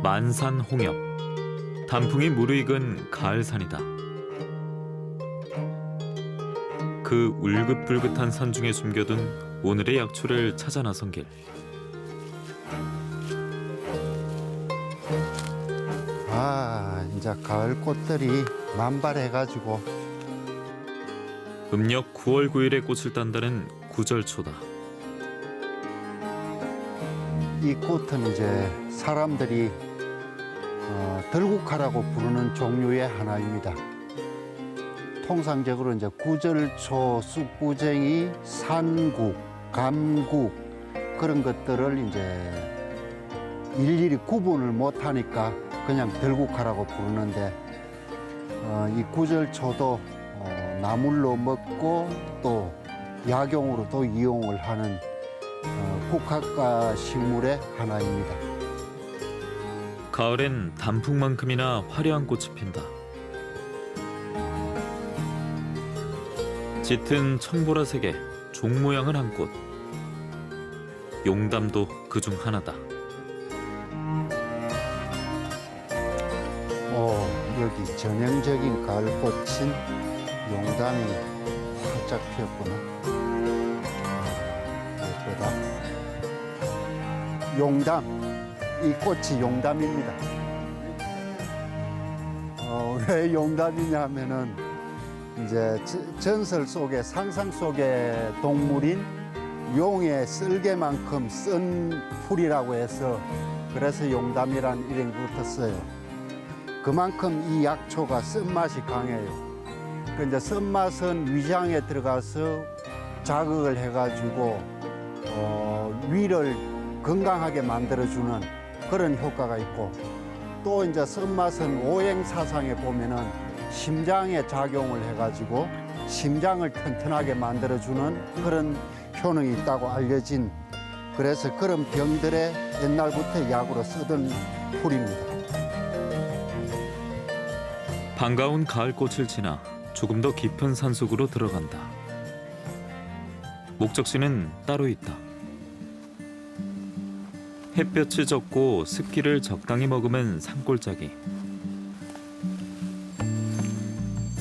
만산 홍엽. 단풍이 무르익은 가을산이다. 그 울긋불긋한 산 중에 숨겨둔 오늘의 약초를 찾아 나선 길. 이제 가을 꽃들이 만발해가지고 음력 9월 9일에 꽃을 딴다는 구절초다. 이 꽃은 이제 사람들이 들국화라고 부르는 종류의 하나입니다. 통상적으로 이제 구절초, 쑥구쟁이, 산국, 감국 그런 것들을 이제 일일이 구분을 못하니까 그냥 들국화라고 부르는데 이 구절초도 나물로 먹고 또 약용으로 또 이용을 하는 국화과 식물의 하나입니다. 가을엔 단풍만큼이나 화려한 꽃이 핀다. 짙은 청보라색의 종 모양을 한 꽃. 용담도 그중 하나다. 여기 전형적인 가을꽃인 용담이 활짝 피었구나. 예쁘다. 용담, 이 꽃이 용담입니다. 왜 용담이냐 하면은 이제 전설 속에 상상 속의 동물인 용의 쓸개만큼 쓴 풀이라고 해서 그래서 용담이라는 이름이 붙었어요. 그만큼 이 약초가 쓴맛이 강해요. 그 이제 쓴맛은 위장에 들어가서 자극을 해가지고 위를 건강하게 만들어주는 그런 효과가 있고, 또 이제 쓴맛은 오행사상에 보면은 심장에 작용을 해가지고 심장을 튼튼하게 만들어주는 그런 효능이 있다고 알려진, 그래서 그런 병들에 옛날부터 약으로 쓰던 풀입니다. 반가운 가을꽃을 지나 조금 더 깊은 산속으로 들어간다. 목적지는 따로 있다. 햇볕이 적고 습기를 적당히 머금은 산골짜기.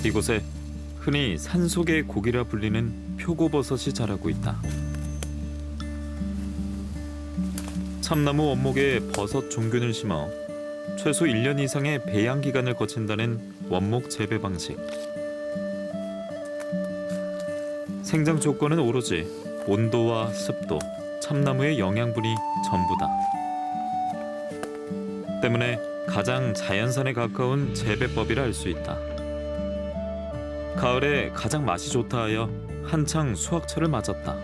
이곳에 흔히 산속의 고기라 불리는 표고버섯이 자라고 있다. 참나무 원목에 버섯 종균을 심어 최소 1년 이상의 배양 기간을 거친다는 원목 재배 방식. 생장 조건은 오로지 온도와 습도, 참나무의 영양분이 전부다. 때문에 가장 자연산에 가까운 재배법이라 할 수 있다. 가을에 가장 맛이 좋다 하여 한창 수확철을 맞았다.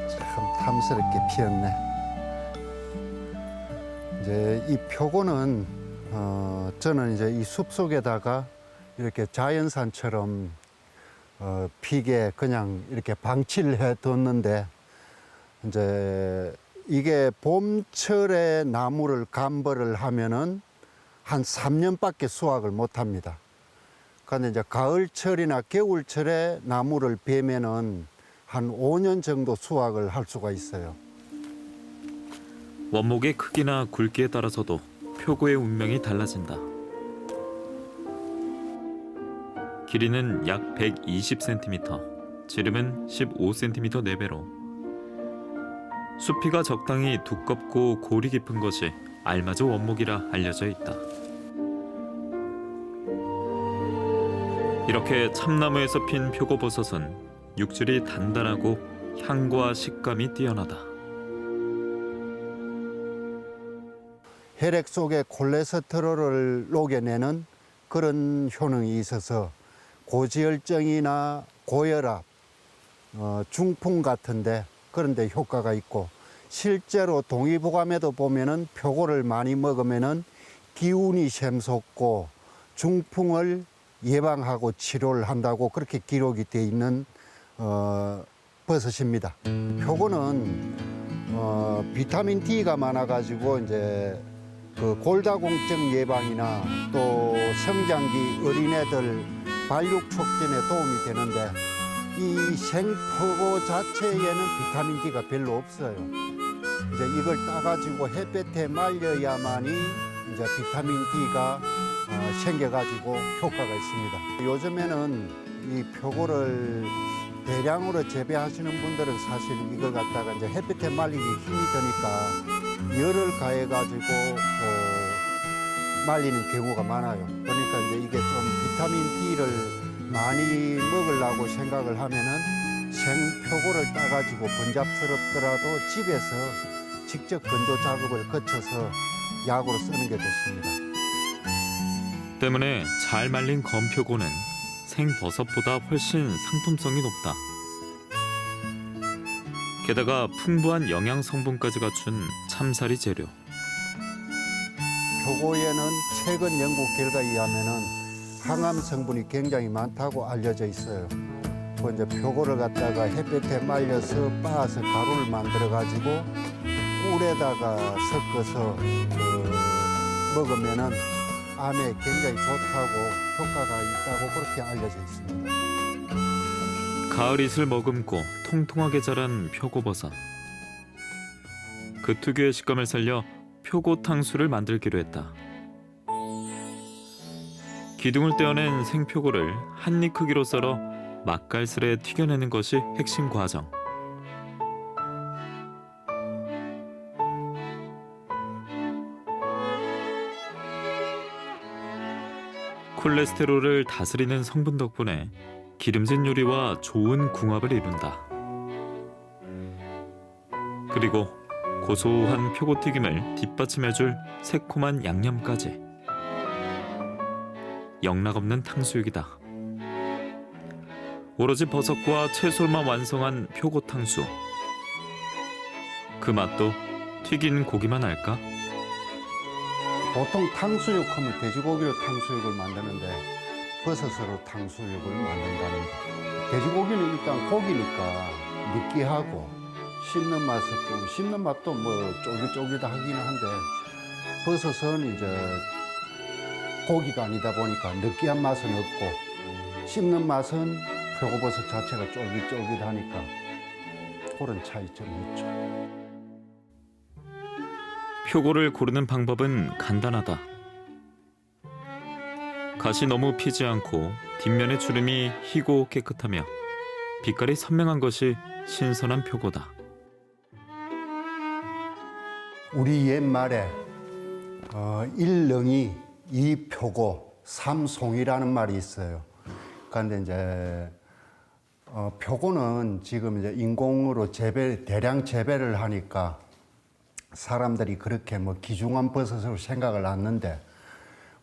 참 탐스럽게 피었네. 이제 이 표고는 저는 이제 이 숲속에다가 이렇게 자연산처럼 피게 그냥 이렇게 방치를 해뒀는데, 이제 이게 봄철에 나무를 감벌을 하면은 한 3년밖에 수확을 못 합니다. 그런데 이제 가을철이나 겨울철에 나무를 베면은 한 5년 정도 수확을 할 수가 있어요. 원목의 크기나 굵기에 따라서도 표고의 운명이 달라진다. 길이는 약 120cm, 지름은 15cm 내배로 수피가 적당히 두껍고 골이 깊은 것이 알맞은 원목이라 알려져 있다. 이렇게 참나무에서 핀 표고버섯은 육질이 단단하고 향과 식감이 뛰어나다. 혈액 속에 콜레스테롤을 녹여내는 그런 효능이 있어서 고지혈증이나 고혈압, 중풍 같은데 그런 데 효과가 있고, 실제로 동의보감에도 보면은 표고를 많이 먹으면은 기운이 샘솟고 중풍을 예방하고 치료를 한다고 그렇게 기록이 돼 있는 버섯입니다. 표고는 비타민 D가 많아가지고 이제 그 골다공증 예방이나 또 성장기 어린애들 발육 촉진에 도움이 되는데, 이 생포고 자체에는 비타민 D가 별로 없어요. 이제 이걸 따가지고 햇볕에 말려야만이 이제 비타민 D가 생겨가지고 효과가 있습니다. 요즘에는 이 표고를 대량으로 재배하시는 분들은 사실 이걸 갖다가 이제 햇빛에 말리기 힘이 드니까 열을 가해가지고 말리는 경우가 많아요. 그러니까 이제 이게 좀 비타민 D를 많이 먹으려고 생각을 하면은 생표고를 따가지고 번잡스럽더라도 집에서 직접 건조 작업을 거쳐서 약으로 쓰는 게 좋습니다. 때문에 잘 말린 건표고는 생버섯보다 훨씬 상품성이 높다. 게다가 풍부한 영양 성분까지 갖춘 참사리 재료. 표고에는 최근 연구 결과에 의하면은 항암 성분이 굉장히 많다고 알려져 있어요. 그 이제 표고를 갖다가 햇볕에 말려서 빻아서 가루를 만들어 가지고 꿀에다가 섞어서 먹으면은 암에 굉장히 좋다고 효과가 있다고 그렇게 알려져 있습니다. 가을 이슬 머금고 통통하게 자란 표고버섯. 그 특유의 식감을 살려 표고 탕수를 만들기로 했다. 기둥을 떼어낸 생표고를 한 입 크기로 썰어 맛깔스레 튀겨내는 것이 핵심 과정. 콜레스테롤을 다스리는 성분 덕분에 기름진 요리와 좋은 궁합을 이룬다. 그리고 고소한 표고튀김을 뒷받침해줄 새콤한 양념까지. 영락없는 탕수육이다. 오로지 버섯과 채소만 완성한 표고탕수. 그 맛도 튀긴 고기만 알까? 보통 탕수육 하면 돼지고기로 탕수육을 만드는데 버섯으로 탕수육을 만든다는 거. 돼지고기는 일단 고기니까 느끼하고 씹는 맛도 뭐 쫄깃쫄깃하긴 한데 버섯은 이제 고기가 아니다 보니까 느끼한 맛은 없고 씹는 맛은 표고버섯 자체가 쫄깃쫄깃하니까 그런 차이점이 있죠. 표고를 고르는 방법은 간단하다. 갓이 너무 피지 않고 뒷면의 주름이 희고 깨끗하며 빛깔이 선명한 것이 신선한 표고다. 우리 옛말에 일능이 이표고 삼송이라는 말이 있어요. 그런데 이제 표고는 지금 이제 인공으로 대량 재배를 하니까 사람들이 그렇게 뭐 귀중한 버섯으로 생각을 않는데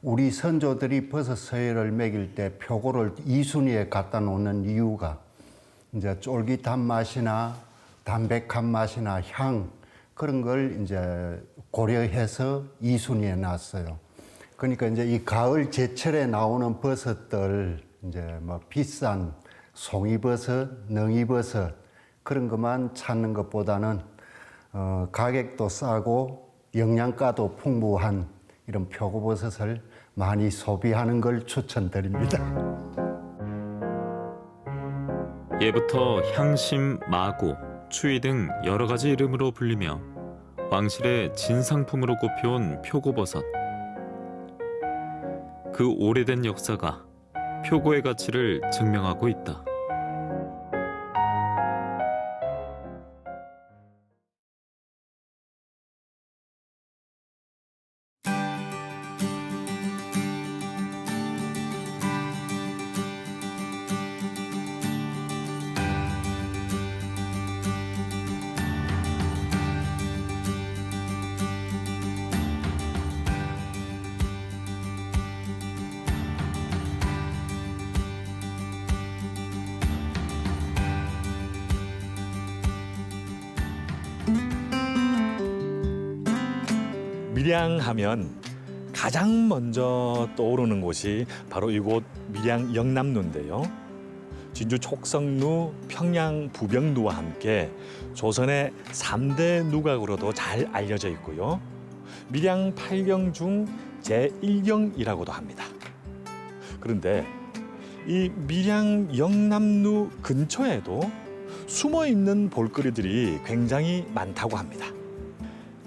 우리 선조들이 버섯 서예를 먹일 때 표고를 2순위에 갖다 놓는 이유가 이제 쫄깃한 맛이나 담백한 맛이나 향 그런 걸 이제 고려해서 2순위에 놨어요. 그러니까 이제 이 가을 제철에 나오는 버섯들 이제 뭐 비싼 송이버섯, 능이버섯 그런 것만 찾는 것보다는 가격도 싸고 영양가도 풍부한 이런 표고버섯을 많이 소비하는 걸 추천드립니다. 예부터 향심, 마고, 추위 등 여러 가지 이름으로 불리며 왕실의 진상품으로 꼽혀온 표고버섯. 그 오래된 역사가 표고의 가치를 증명하고 있다. 밀양하면 가장 먼저 떠오르는 곳이 바로 이곳 밀양 영남루인데요. 진주 촉성루, 평양 부병루와 함께 조선의 3대 누각으로도 잘 알려져 있고요. 밀양 8경 중 제1경이라고도 합니다. 그런데 이 밀양 영남루 근처에도 숨어 있는 볼거리들이 굉장히 많다고 합니다.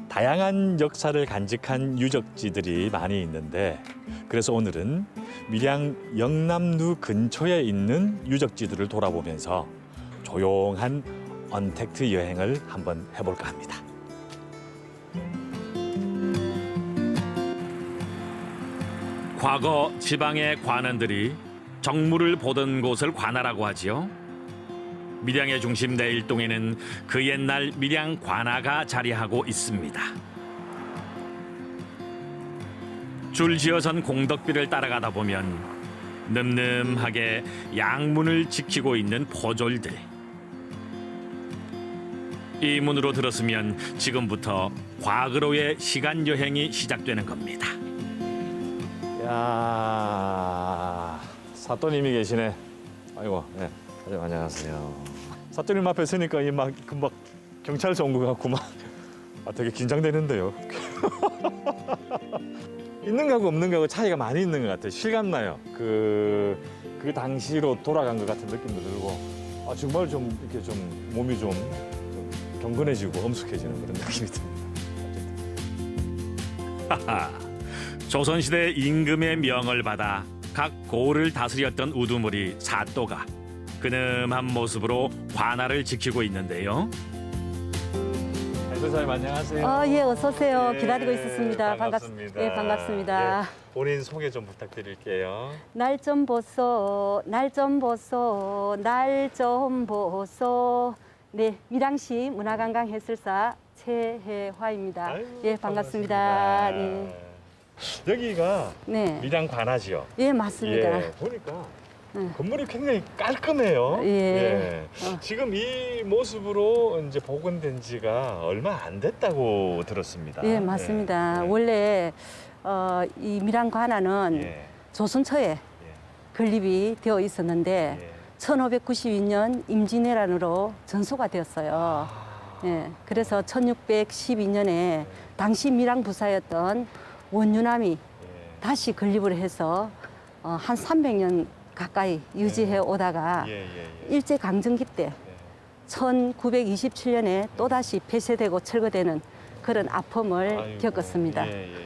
다양한 역사를 간직한 유적지들이 많이 있는데 그래서 오늘은 밀양 영남루 근처에 있는 유적지들을 돌아보면서 조용한 언택트 여행을 한번 해볼까 합니다. 과거 지방의 관원들이 정물을 보던 곳을 관아라고 하지요. 밀양의 중심 내일동에는 그 옛날 밀양 관아가 자리하고 있습니다. 줄지어선 공덕비를 따라가다 보면 늠름하게 양문을 지키고 있는 포졸들. 이 문으로 들었으면 지금부터 과거로의 시간 여행이 시작되는 겁니다. 야, 사또님이 계시네. 아이고, 네. 안녕하세요. 사또님 앞에 서니까 막 경찰서 온 것 같고 되게 긴장되는데요. 있는 거하고 없는 거하고 차이가 많이 있는 것 같아요. 실감나요. 그 당시로 돌아간 것 같은 느낌도 들고, 정말 좀 이렇게 좀 몸이 좀 경건해지고 엄숙해지는 그런 느낌이 듭니다. 하하, 조선시대 임금의 명을 받아 각 고을을 다스렸던 우두머리 사또가 근엄한 모습으로 관아를 지키고 있는데요. 선생님 안녕하세요. 예, 어서 오세요. 예, 기다리고 있었습니다. 반갑습니다. 예, 반갑습니다. 예, 본인 소개 좀 부탁드릴게요. 날 좀 보소, 날 좀 보소, 날 좀 보소. 네, 밀양시 문화관광해설사 최혜화입니다. 아이고, 예, 반갑습니다. 반갑습니다. 여기가 네, 밀양 관아지요. 예, 맞습니다. 예, 보니까 네. 건물이 굉장히 깔끔해요. 예. 지금 이 모습으로 이제 복원된 지가 얼마 안 됐다고 들었습니다. 예, 맞습니다. 예. 원래 이 밀양 관아는 예. 조선초에 예. 건립이 되어 있었는데 예. 1592년 임진왜란으로 전소가 되었어요. 예, 그래서 1612년에 당시 밀양 부사였던 원유남이 예. 다시 건립을 해서 한 300년 가까이 유지해 오다가 예, 예, 예. 일제 강점기 때 예. 1920년에 또다시 폐쇄되고 철거되는 그런 아픔을 아이고, 겪었습니다. 예, 예, 예.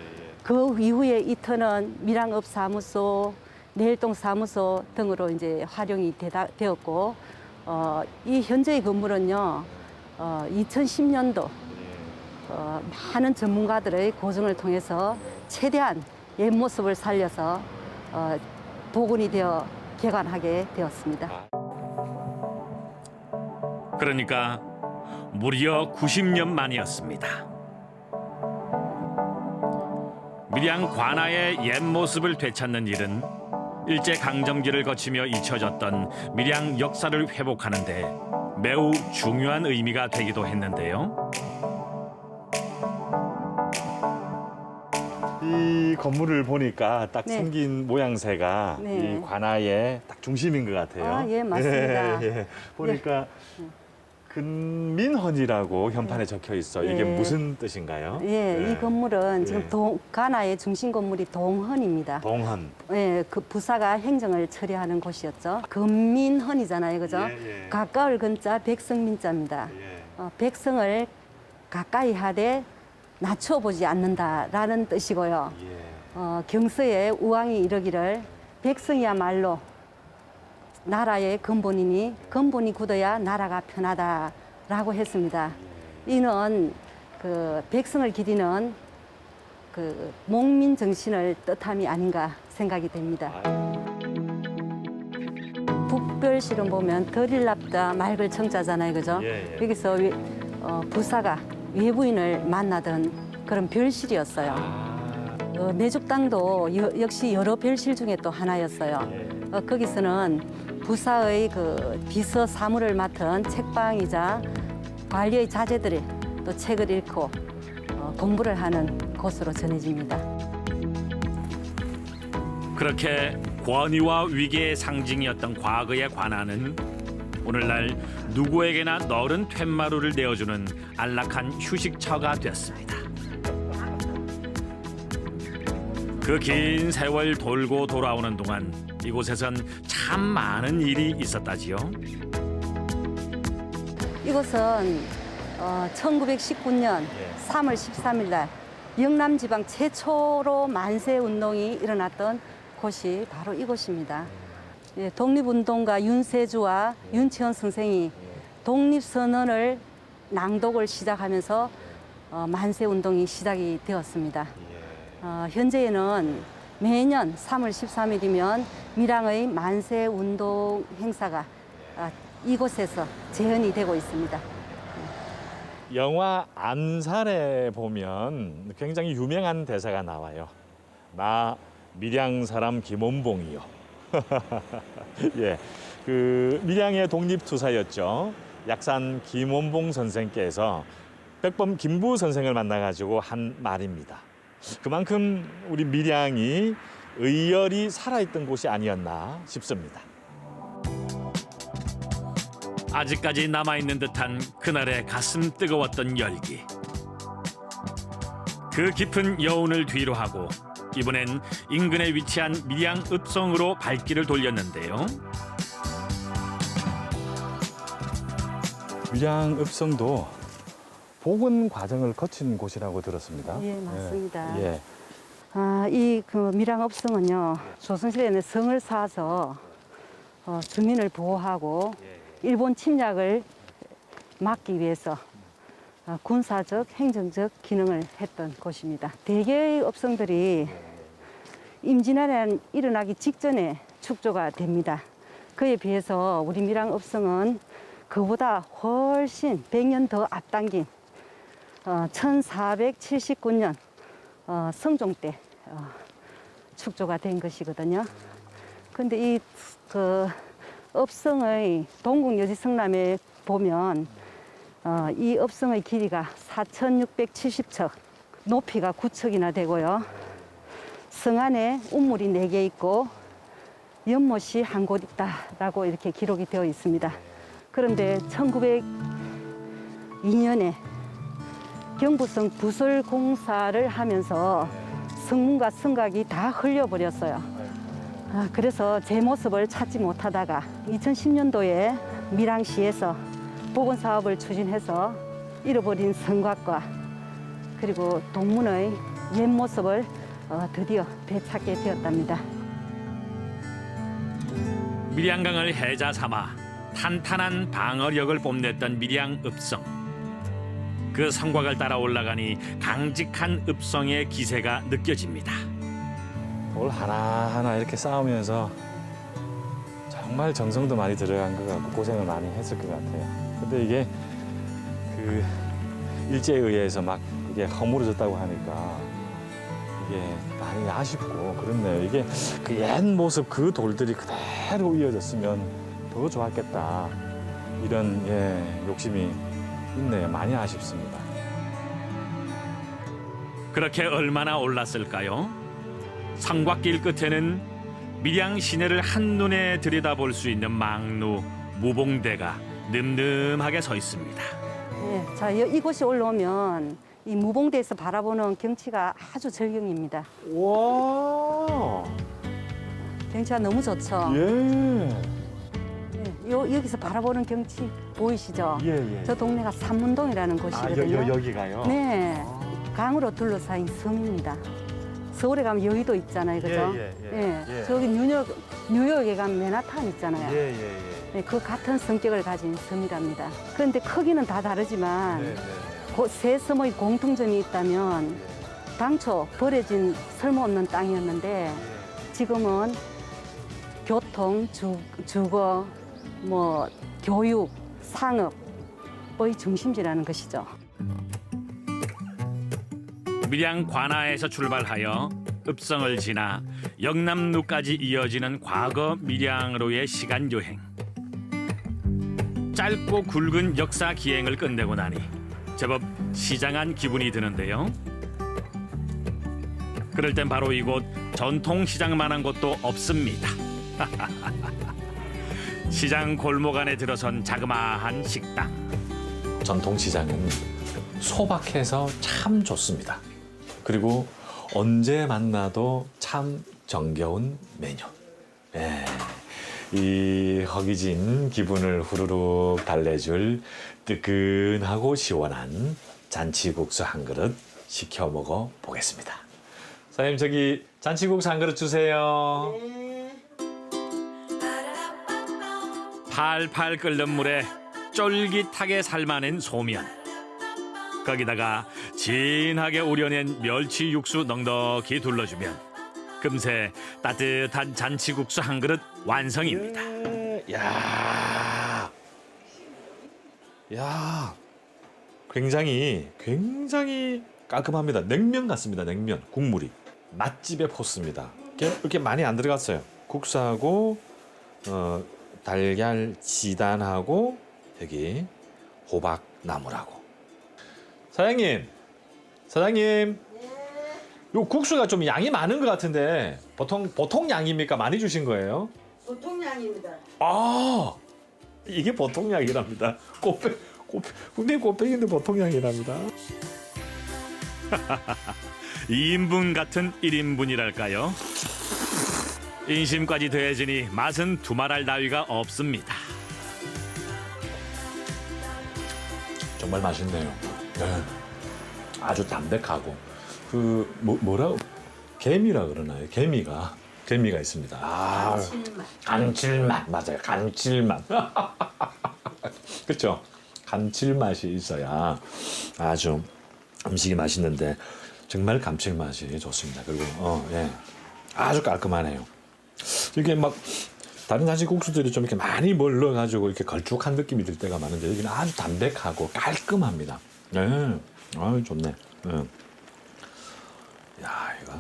그 이후에 이 터는 밀양읍 사무소, 내일동 사무소 등으로 이제 활용이 되었고, 이 현재의 건물은요, 2010년도 많은 전문가들의 고증을 통해서 최대한 옛 모습을 살려서 복원이 되어 개관하게 되었습니다. 그러니까 무려 90년 만이었습니다. 밀양 관아의 옛 모습을 되찾는 일은 일제 강점기를 거치며 잊혀졌던 밀양 역사를 회복하는 데 매우 중요한 의미가 되기도 했는데요. 이 건물을 보니까 딱 네. 생긴 모양새가 네. 이 관아의 딱 중심인 것 같아요. 예, 맞습니다. 예, 예. 보니까 근민헌이라고 현판에 적혀 있어. 이게 예. 무슨 뜻인가요? 예, 이 건물은 예. 지금 가나의 중심 건물이 동헌입니다. 동헌. 예, 그 부사가 행정을 처리하는 곳이었죠. 근민헌이잖아요, 그죠? 예, 예. 가까울 근자 백성민자입니다. 예. 백성을 가까이 하되 낮춰보지 않는다라는 뜻이고요. 예. 경서에 우왕이 이르기를 백성이야말로 나라의 근본이니 근본이 굳어야 나라가 편하다라고 했습니다. 이는 그 백성을 기리는 그 목민 정신을 뜻함이 아닌가 생각이 됩니다. 북별실은 보면 덜일납다 맑을 청자잖아요, 그죠? 예, 예. 여기서 부사가 외부인을 만나던 그런 별실이었어요. 내죽당도 역시 여러 별실 중에 또 하나였어요. 예. 거기서는 부사의 그 비서 사무를 맡은 책방이자 관리의 자제들이 또 책을 읽고 공부를 하는 곳으로 전해집니다. 그렇게 권위와 위계의 상징이었던 과거의 관아는 오늘날 누구에게나 너른 툇마루를 내어주는 안락한 휴식처가 됐습니다. 그 긴 세월 돌고 돌아오는 동안 이곳에선 참 많은 일이 있었다지요. 이곳은 1919년 3월 13일 날 영남지방 최초로 만세 운동이 일어났던 곳이 바로 이곳입니다. 예, 독립운동가 윤세주와 윤치원 선생이 독립선언을 낭독을 시작하면서 만세 운동이 시작이 되었습니다. 현재에는 매년 3월 13일이면 밀양의 만세 운동 행사가 이곳에서 재현이 되고 있습니다. 영화 암살에 보면 굉장히 유명한 대사가 나와요. 나 밀양 사람 김원봉이요. 예, 그 밀양의 독립투사였죠. 약산 김원봉 선생께서 백범 김부 선생을 만나가지고 한 말입니다. 그만큼 우리 밀양이 의열이 살아있던 곳이 아니었나 싶습니다. 아직까지 남아있는 듯한 그날의 가슴 뜨거웠던 열기. 그 깊은 여운을 뒤로하고 이번엔 인근에 위치한 밀양 읍성으로 발길을 돌렸는데요. 밀양 읍성도 복원 과정을 거친 곳이라고 들었습니다. 예, 맞습니다. 예. 이 밀양 읍성은요, 조선시대에는 성을 쌓아서 주민을 보호하고 일본 침략을 막기 위해서 군사적, 행정적 기능을 했던 곳입니다. 대개의 읍성들이 임진왜란이 일어나기 직전에 축조가 됩니다. 그에 비해서 우리 밀양 읍성은 그보다 훨씬 100년 더 앞당긴 1479년 성종 때 축조가 된 것이거든요. 근데 이 읍성의 동국여지성남에 보면 이 읍성의 길이가 4,670척, 높이가 9척이나 되고요. 성 안에 우물이 4개 있고 연못이 한 곳 있다라고 이렇게 기록이 되어 있습니다. 그런데 1902년에 경부성 부설 공사를 하면서 성문과 성곽이 다 흘려버렸어요. 그래서 제 모습을 찾지 못하다가 2010년도에 밀양시에서 복원 사업을 추진해서 잃어버린 성곽과 그리고 동문의 옛 모습을 드디어 되찾게 되었답니다. 밀양강을 해자 삼아 탄탄한 방어력을 뽐냈던 밀양 읍성. 그 성곽을 따라 올라가니 강직한 읍성의 기세가 느껴집니다. 돌 하나하나 이렇게 쌓으면서 정말 정성도 많이 들어간 것 같고 고생을 많이 했을 것 같아요. 근데 이게 그 일제에 의해서 막 이게 허물어졌다고 하니까 이게 많이 아쉽고 그렇네요. 이게 그 옛 모습 그 돌들이 그대로 이어졌으면 더 좋았겠다. 이런 욕심이 있네요. 많이 아쉽습니다. 그렇게 얼마나 올랐을까요? 성곽길 끝에는 밀양 시내를 한눈에 들여다볼 수 있는 망루 무봉대가 늠름하게 서 있습니다. 네, 자, 이곳이 올라오면 이 무봉대에서 바라보는 경치가 아주 절경입니다. 와, 경치가 너무 좋죠. 예, 네, 여기서 바라보는 경치 보이시죠? 예. 저 동네가 삼문동이라는 곳이거든요. 여기가요? 네, 강으로 둘러싸인 섬입니다. 서울에 가면 여의도 있잖아요, 그죠? 예. 저기 뉴욕에 가면 맨하탄 있잖아요. 예. 네, 그 같은 성격을 가진 섬이랍니다. 그런데 크기는 다 다르지만 그 세 섬의 공통점이 있다면 당초 버려진 쓸모없는 땅이었는데 지금은 교통, 주거, 교육, 상업의 중심지라는 것이죠. 밀양 관아에서 출발하여 읍성을 지나 영남루까지 이어지는 과거 밀양으로의 시간 여행. 짧고 굵은 역사 기행을 끝내고 나니 제법 시장한 기분이 드는데요. 그럴 땐 바로 이곳 전통시장만한 곳도 없습니다. 시장 골목 안에 들어선 자그마한 식당. 전통시장은 소박해서 참 좋습니다. 그리고 언제 만나도 참 정겨운 메뉴. 예, 이 허기진 기분을 후루룩 달래줄 뜨끈하고 시원한 잔치국수 한 그릇 시켜 먹어 보겠습니다. 사장님, 저기 잔치국수 한 그릇 주세요. 팔팔 끓는 물에 쫄깃하게 삶아낸 소면, 거기다가 진하게 우려낸 멸치 육수 넉넉히 둘러주면 금세 따뜻한 잔치국수 한 그릇 완성입니다. 야, 굉장히 깔끔합니다. 냉면 같습니다. 냉면 국물이 맛집의 포스입니다. 이렇게 많이 안 들어갔어요. 국수하고 달걀 지단하고 여기 호박 나물하고. 사장님, 요 국수가 좀 양이 많은 것 같은데 보통 양입니까? 많이 주신 거예요? 보통 양입니다. 아, 이게 보통 양이랍니다. 근데 꽃배기인데 보통 양이랍니다. 2인분 같은 1인분이랄까요? 인심까지 더해지니 맛은 두말할 나위가 없습니다. 정말 맛있네요. 네. 아주 담백하고 뭐라고 개미라 그러나요? 개미가 있습니다. 아, 감칠맛 맞아요. 감칠맛. 그렇죠. 감칠맛이 있어야 아주 음식이 맛있는데 정말 감칠맛이 좋습니다. 그리고 예, 아주 깔끔하네요. 이게 막 다른 잔치국수들이 좀 이렇게 많이 뭘 넣어가지고 이렇게 걸쭉한 느낌이 들 때가 많은데 여기는 아주 담백하고 깔끔합니다. 네, 아유 좋네. 네. 야 이거.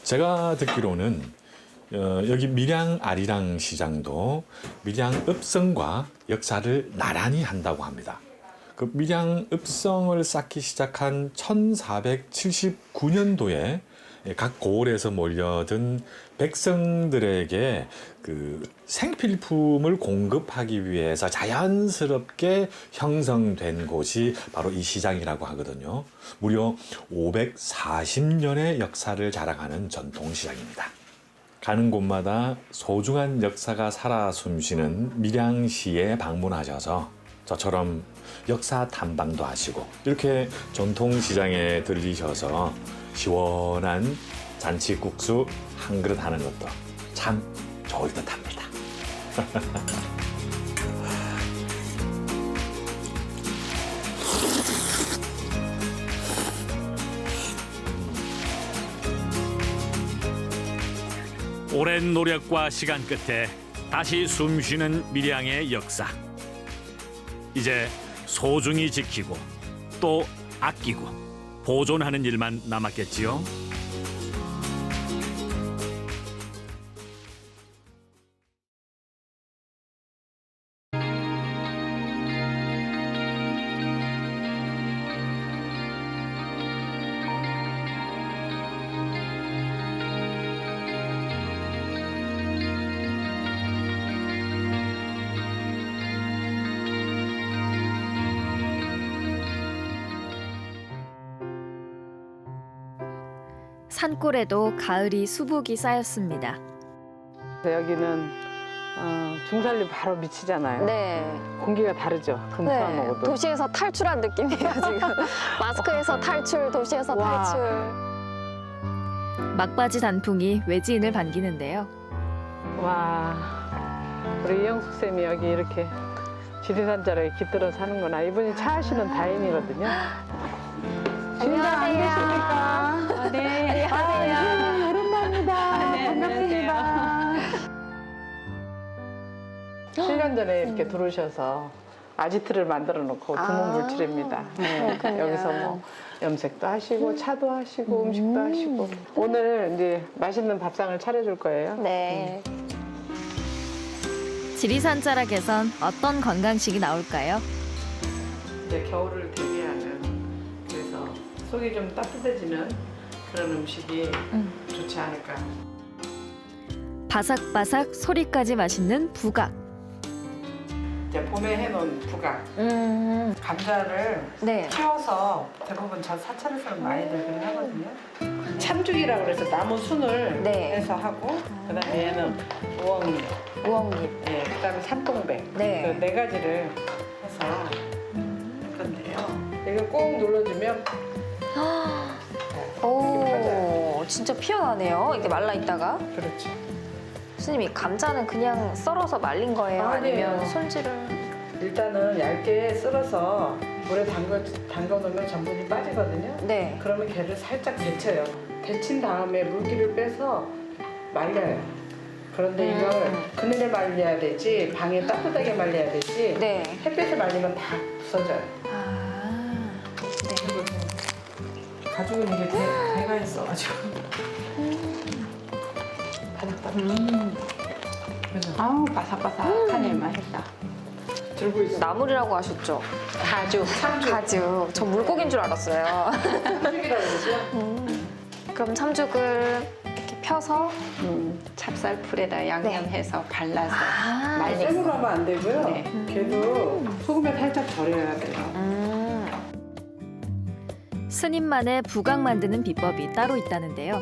제가 듣기로는 여기 밀양 아리랑 시장도 밀양 읍성과 역사를 나란히 한다고 합니다. 그 밀양 읍성을 쌓기 시작한 1479년도에 각 고을에서 몰려든 백성들에게 그 생필품을 공급하기 위해서 자연스럽게 형성된 곳이 바로 이 시장이라고 하거든요. 무려 540년의 역사를 자랑하는 전통시장입니다. 가는 곳마다 소중한 역사가 살아 숨쉬는 밀양시에 방문하셔서 저처럼 역사 탐방도 하시고 이렇게 전통시장에 들리셔서 시원한 잔치국수 한 그릇 하는 것도 참 좋을 듯합니다. 오랜 노력과 시간 끝에 다시 숨쉬는 밀양의 역사. 이제 소중히 지키고 또 아끼고 보존하는 일만 남았겠지요. 산골에도 가을이 수복이 쌓였습니다. 여기는 중산리 바로 밑이잖아요. 네. 공기가 다르죠. 금수암하고도. 도시에서 탈출한 느낌이에요, 지금. 마스크에서 탈출, 도시에서 와. 탈출. 막바지 단풍이 외지인을 반기는데요. 와, 우리 이영숙 쌤이 여기 이렇게 지리산자락에 깃들어 사는구나. 이분이 차 하시는 다인이거든요. 진짜 안 계십니까? 네. 안녕하세요. 오랜만입니다. 반갑습니다. 7년 전에 이렇게 들어오셔서 아지트를 만들어 놓고 두문불출입니다. 네. 그렇군요. 여기서 뭐 염색도 하시고 차도 하시고 음식도 하시고 오늘 이제 맛있는 밥상을 차려줄 거예요. 네. 지리산 자락에선 어떤 건강식이 나올까요? 이제 겨울을 대비하는 그래서 속이 좀 따뜻해지는 그런 음식이 좋지 않을까. 바삭바삭 소리까지 맛있는 부각. 이제 봄에 해놓은 부각. 감자를 네. 키워서 대부분 저 사찰에서는 많이들 그렇게 하거든요. 참죽이라고 그래서 나무 순을 네. 해서 하고 그다음에 얘는 우엉잎, 우엉잎. 네, 그다음에 산동백 네. 그 네 가지를 해서 건데요. 이거 꼭 눌러주면 오, 진짜 피어나네요. 이게 말라 있다가. 그렇죠. 스님이 감자는 그냥 썰어서 말린 거예요? 아니에요. 아니면 손질을? 일단은 얇게 썰어서 물에 담가 놓으면 전분이 빠지거든요. 네. 그러면 걔를 살짝 데쳐요. 데친 다음에 물기를 빼서 말려요. 그런데 이걸 그늘에 말려야 되지 방에 따뜻하게 말려야 되지 네. 햇볕에 말리면 다 부서져요. 아. 가죽은 이게 대가 있어가지고 바삭바삭. 그죠? 아우 바삭바삭하네 맛있다. 들고 있어. 나물이라고 하셨죠? 가죽. 가죽. 저 물고기인 줄 알았어요. 참죽이라고 그러죠? 그럼 참죽을 이렇게 펴서 찹쌀풀에다 양념해서 발라서 아, 말리. 생으로 하면 안 되고요. 네. 걔도 소금에 살짝 절여야 돼요. 스님만의 부각 만드는 비법이 따로 있다는데요.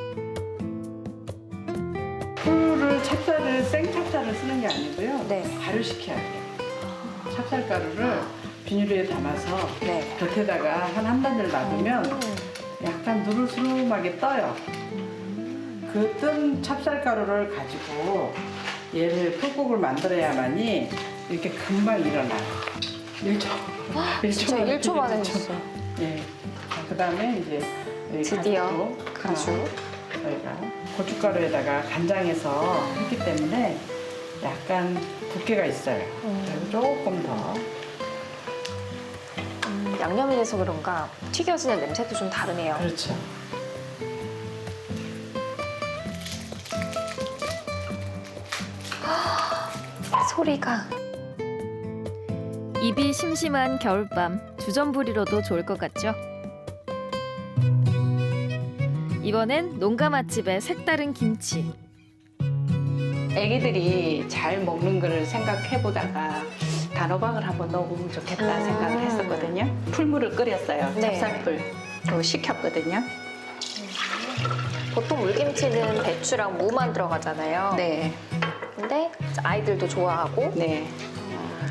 풀을 찹쌀을 생찹쌀을 쓰는 게 아니고요. 네. 발효시켜야 돼요. 찹쌀가루를 비닐에 담아서 네. 곁에다가 한 단을 놔두면 약간 누르스름하게 떠요. 그 뜬 찹쌀가루를 가지고 얘를 풀국을 만들어야만이 이렇게 금방 일어나요. 1초. 진짜 1초 만에 했어요. 예. 그 다음에 이제 여기 드디어 가죽. 가죽. 저희가 고춧가루에다가 간장해서 했기 때문에 약간 두께가 있어요. 그리고 조금 더. 양념이 돼서 그런가 튀겨지는 냄새도 좀 다르네요. 그렇죠. 소리가. 입이 심심한 겨울밤 주전부리로도 좋을 것 같죠? 이번엔 농가 맛집의 색다른 김치. 애기들이 잘 먹는 거를 생각해 보다가 단호박을 한번 넣어보면 좋겠다 생각을 했었거든요. 풀물을 끓였어요. 네. 찹쌀풀. 그리고 식혔거든요. 보통 물김치는 배추랑 무만 들어가잖아요. 네. 근데 아이들도 좋아하고 네.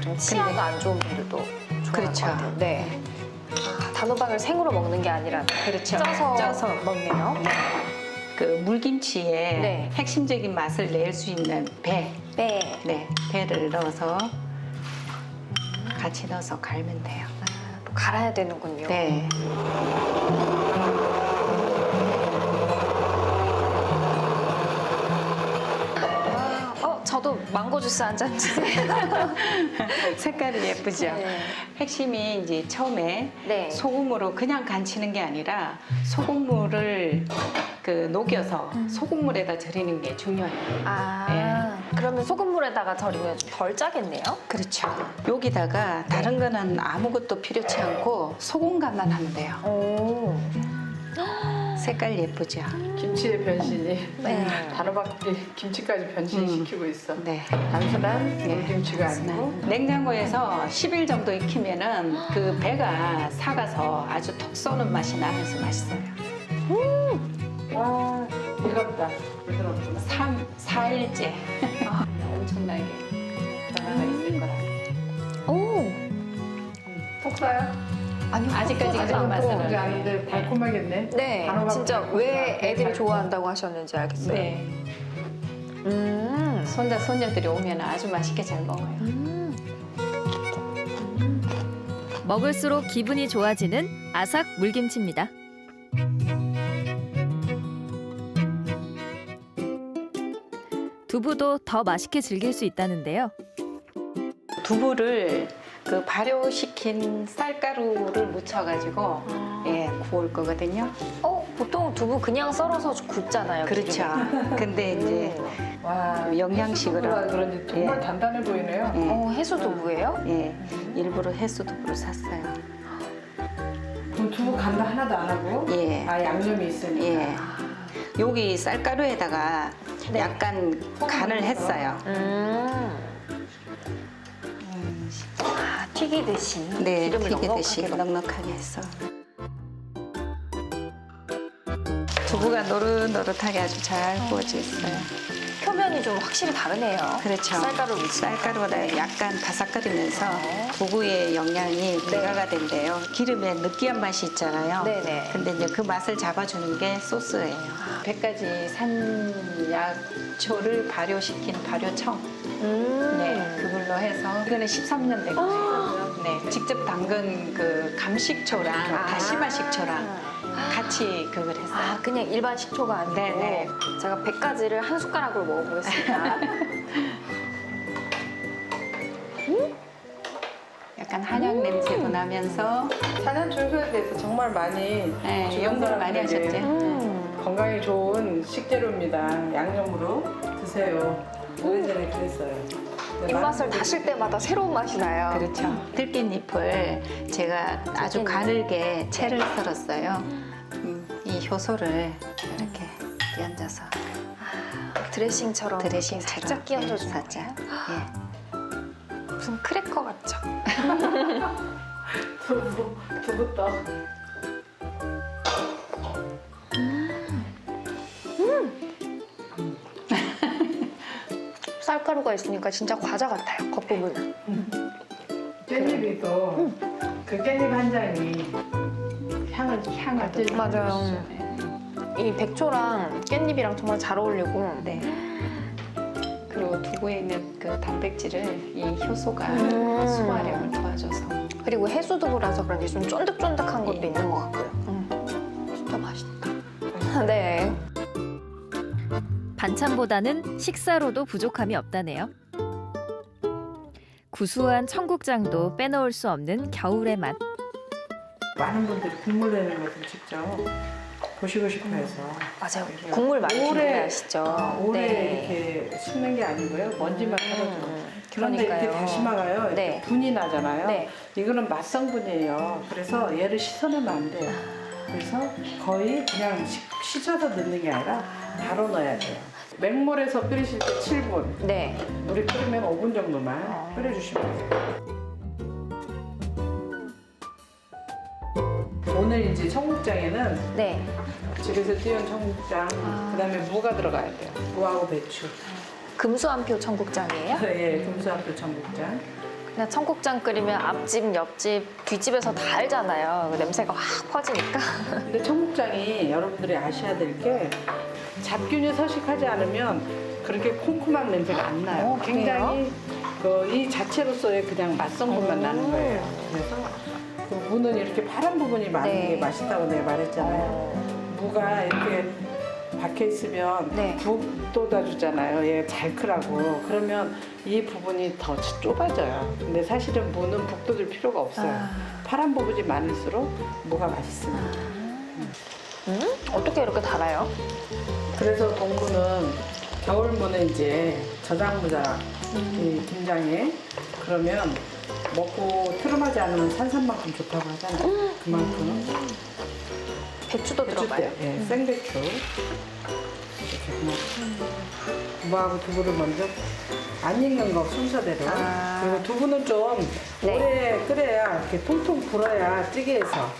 좀 치아가 안 좋은 분들도 좋아할 그렇죠. 것 같아요. 네. 아, 단호박을 생으로 먹는 게 아니라 그렇죠. 쪄서 먹네요. 그 물김치의 네. 핵심적인 맛을 낼 수 있는 배. 네. 네. 배를 넣어서 같이 넣어서 갈면 돼요. 또 갈아야 되는군요. 네. 저도 망고 주스 한 잔 주세요. 색깔이 예쁘죠? 네. 핵심이 이제 처음에 네. 소금으로 그냥 간치는 게 아니라 소금물을 그 녹여서 소금물에다 절이는 게 중요해요. 아, 그러면 소금물에다가 절이면 좀 덜 짜겠네요? 그렇죠. 여기다가 다른 거는 아무것도 필요치 않고 소금간만 하면 돼요. 오. 색깔 예쁘죠? 김치의 변신이 네. 단호박 김치까지 변신시키고 있어. 네. 단순한 물김치가 아니고 냉장고에서 10일 정도 익히면은 그 배가 삭아서 아주 톡 쏘는 맛이 나면서 맛있어요. 와 부드럽다. 부드럽구나. 4일째. 엄청나게 변화가 있을 거라. 오. 폭사요? 아니요. 아직까지 그런 맛은 이제 아는데 달콤하겠네. 네. 단호박 진짜 달콤. 왜 애들이 좋아한다고 하셨는지 알겠어요. 네. 손자 손녀들이 오면 아주 맛있게 잘 먹어요. 먹을수록 기분이 좋아지는 아삭 물김치입니다. 두부도 더 맛있게 즐길 수 있다는데요. 두부를 그 발효시킨 쌀가루를 묻혀가지고 예 구울 거거든요. 보통 두부 그냥 썰어서 굽잖아요. 그렇죠. 근데 이제 와 영양식으로. 두부라 그런지 정말 예. 단단해 보이네요. 예, 해수 두부예요? 예, 일부러 해수 두부를 샀어요. 그럼 두부 간도 하나도 안 하고 예. 아 양념이 있으니까. 예. 여기 쌀가루에다가 약간 간을 했어요. 튀기듯이 네, 기름을 튀기듯이 넉넉하게 넉넉하게 해서 두부가 노릇노릇하게 아주 잘 구워져 있어요. 표면이 좀 확실히 다르네요. 그렇죠. 쌀가루 쌀가루보다 약간 바삭거리면서 두부의 영양이 배가가 된대요. 기름에 느끼한 맛이 있잖아요. 네네. 근데 이제 그 맛을 잡아주는 게 소스예요. 100가지 산약초를 발효시킨 발효청. 네, 그걸로 해서 이거는 13년 된 거예요. 네, 직접 담근 그 감식초랑 다시마 식초랑 같이 그걸 했어요. 아, 그냥 일반 식초가 아니고 네네. 제가 100가지를 한 숟가락으로 먹어보겠습니다. 약간 한약 냄새도 나면서 산양 출소에 대해서 정말 많이 네, 연구를 많이 하셨죠. 건강에 좋은 식재료입니다. 양념으로 드세요. 오래전에 그랬어요. 네, 입맛을 다실 때마다 새로운 맛이 나요. 그렇죠. 들깻잎을 제가 아주 가늘게 채를 썰었어요. 이 효소를 이렇게 끼얹어서 드레싱처럼 드레싱처럼 살짝 끼얹어주는 살짝. 거예요? 예. 무슨 크래커 같죠? 두부떡. 쌀가루가 있으니까 진짜 과자 같아요, 겉부분은. 깻잎이 또 그 깻잎 한 장이 향을 또 맞아요. 이 백초랑 깻잎이랑 정말 잘 어울리고 네. 그리고 두부에 있는 그 단백질을 이 효소가 소화력을 도와줘서. 그리고 해수두부라서 그런지 좀 쫀득쫀득한 것도 예. 있는 것 같고요. 진짜 맛있다. 네. 반찬보다는 식사로도 부족함이 없다네요. 구수한 청국장도 빼놓을 수 없는 겨울의 맛. 많은 분들이 국물 내는 것을 직접 보시고 싶어 해서 맞아요. 국물 많이 오래- 드는 거 아시죠? 오래 네. 이렇게 씹는 게 아니고요. 먼지만 털어줘요. 그런데 이렇게 그러니까요. 다시마가요. 이렇게 네. 분이 나잖아요. 네. 이거는 맛성분이에요. 그래서 얘를 씻어내면 안 돼요. 그래서 거의 그냥 씻어서 넣는 게 아니라 바로 넣어야 돼요. 맹물에서 끓이실 때 7분, 네. 물에 끓이면 5분 정도만 끓여주시면 돼요. 오늘 이제 청국장에는 네. 집에서 띄운 청국장, 그다음에 무가 들어가야 돼요. 무하고 배추. 금수한표 청국장이에요? 예, 금수한표 청국장. 그냥 청국장 끓이면 앞집, 옆집, 뒷집에서 다 알잖아요. 그 냄새가 확 퍼지니까. 근데 청국장이 여러분들이 아셔야 될 게 잡균이 서식하지 않으면 그렇게 콩콩한 냄새가 안 나요. 그래요? 굉장히 이 자체로서의 그냥 맛성분만 나는 거예요. 그래서 그 무는 이렇게 파란 부분이 많은 네. 게 맛있다고 내가 말했잖아요. 무가 이렇게 박혀 있으면 네. 북 돋아주잖아요. 얘 잘 크라고. 그러면 이 부분이 더 좁아져요. 근데 사실은 무는 북 돋을 필요가 없어요. 파란 부분이 많을수록 무가 맛있습니다. 어떻게 이렇게 달아요? 그래서 동무는 겨울무는 이제 저장무잖아. 이 김장에 그러면 먹고 트름하지 않으면 산삼만큼 좋다고 하잖아요. 그만큼 배추도 들어가요? 예, 생배추 이렇게 무하고 두부를 먼저 안 익는 거 순서대로. 그리고 두부는 좀 네. 오래 끓여야 이렇게 통통 불어야 찌개에서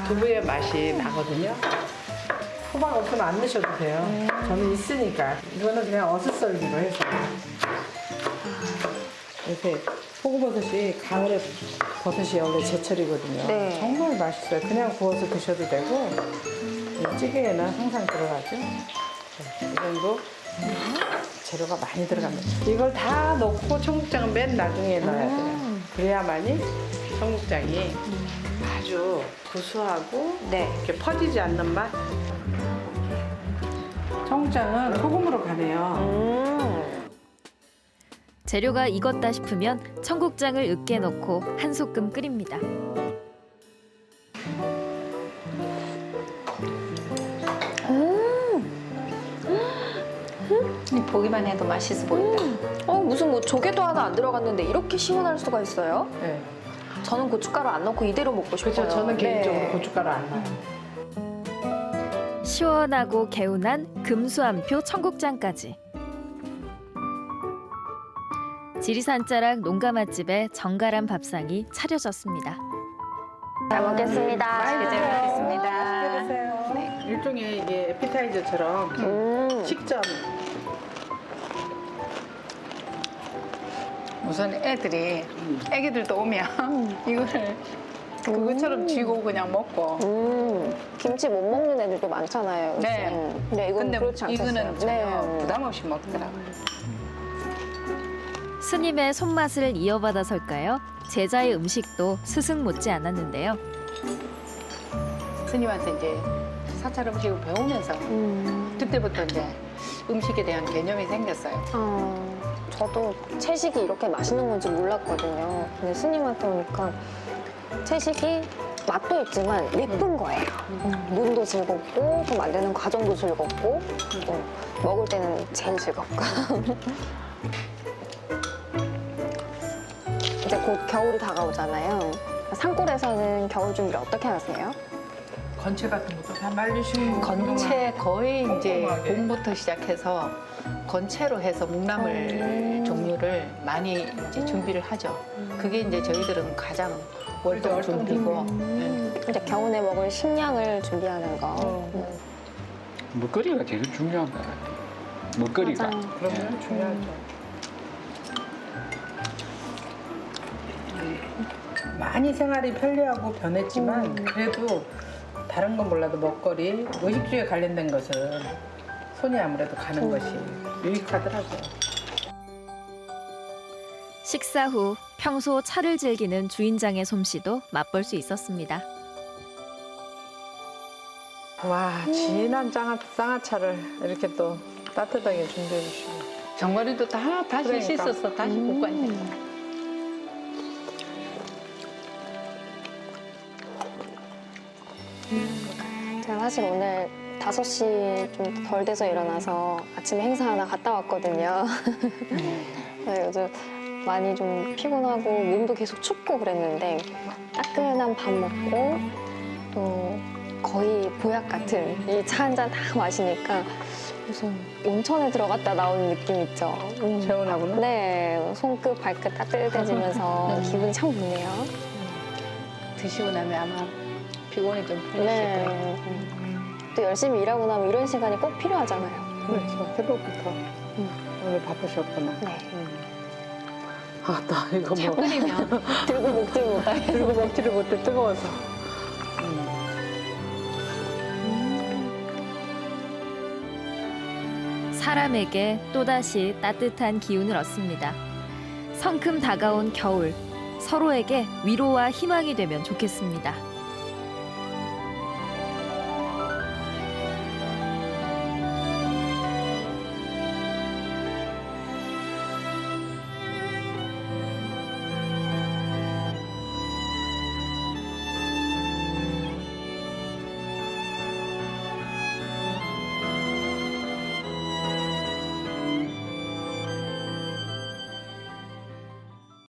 두부의 맛이 나거든요. 호박 없으면 안 넣으셔도 돼요. 저는 있으니까. 이거는 그냥 어슷썰기로 해서. 이렇게 포구버섯이 가을에 버섯이 원래 제철이거든요. 네. 정말 맛있어요. 그냥 구워서 드셔도 되고 이 찌개에는 항상 들어가죠. 네, 이 정도 재료가 많이 들어갑니다. 이걸 다 넣고 청국장은 맨 나중에 넣어야 돼요. 그래야만이 청국장이 아주 구수하고 네. 이렇게 퍼지지 않는 맛. 청국장은 소금으로 가네요. 재료가 익었다 싶으면 청국장을 으깨 넣고 한 소끔 끓입니다. 보기만 해도 맛있어 보인다. 무슨 뭐 조개도 하나 안 들어갔는데 이렇게 시원할 수가 있어요? 네. 저는 고춧가루 안 넣고 이대로 먹고 싶어요. 그렇죠. 저는 개인적으로 네. 고춧가루 안 넣어요. 시원하고 개운한 금수한표 청국장까지. 지리산 자락 농가 맛집에 정갈한 밥상이 차려졌습니다. 잘 먹겠습니다. 맛있게 잘 먹겠습니다. 맛있게 드세요. 네. 일종의 이게 에피타이저처럼 식전. 우선 애기들도 오면 이거를 그것처럼 쥐고 그냥 먹고. 김치 못 먹는 애들도 많잖아요. 요즘. 네. 근데 이건 근데 그렇지 않겠어요. 이거는 전혀 부담 없이 먹더라고요. 스님의 손맛을 이어받아설까요? 제자의 음식도 스승 못지 않았는데요. 스님한테 이제 사찰 음식을 배우면서 그때부터 이제 음식에 대한 개념이 생겼어요. 저도 채식이 이렇게 맛있는 건지 몰랐거든요. 근데 스님한테 오니까 채식이 맛도 있지만 예쁜 거예요. 눈도 즐겁고 또 만드는 과정도 즐겁고 또 먹을 때는 제일 즐겁고. 이제 곧 겨울이 다가오잖아요. 산골에서는 겨울 준비를 어떻게 하세요? 건채 같은 것도 다 말리시고. 건채 거의 이제 꼼꼼하게. 봄부터 시작해서 건채로 해서 묵나물 종류를 많이 이제 준비를 하죠. 그게 이제 저희들은 가장 월동 준비고. 이제 겨울에 먹을 식량을 준비하는 거. 먹거리가 되게 중요한 것 같아요. 먹거리가. 맞아요. 그러면 중요하죠. 많이 생활이 편리하고 변했지만 그래도 다른 건 몰라도 먹거리, 의식주에 관련된 것은 손이 아무래도 가는 것이 유익하더라고요. 식사 후 평소 차를 즐기는 주인장의 솜씨도 맛볼 수 있었습니다. 와, 진한 쌍화차를 이렇게 또 따뜻하게 준비해 주시고. 견과류도 다 다시 그러니까. 씻어서 다시 볶고 있네. 제가 사실 오늘 5시 좀 덜 돼서 일어나서 아침에 행사 하나 갔다 왔거든요. 그래서 요즘 많이 좀 피곤하고 몸도 계속 춥고 그랬는데 따끈한 밥 먹고 또 거의 보약 같은 이 차 한 잔 다 마시니까 무슨 온천에 들어갔다 나오는 느낌 있죠. 개운하구나. 네, 손끝 발끝 따뜻해지면서 기분이 참 좋네요. 드시고 나면 아마 피곤이 좀 풀리실 네. 거예요. 또 열심히 일하고 나면 이런 시간이 꼭 필요하잖아요. 그렇죠. 새벽부터 오늘 바쁘셨구나. 네. 아, 나 이거 뭐 끓이면 들고 먹질 못하게. 들고 먹지를 못해 뜨거워서. 사람에게 또다시 따뜻한 기운을 얻습니다. 성큼 다가온 겨울, 서로에게 위로와 희망이 되면 좋겠습니다.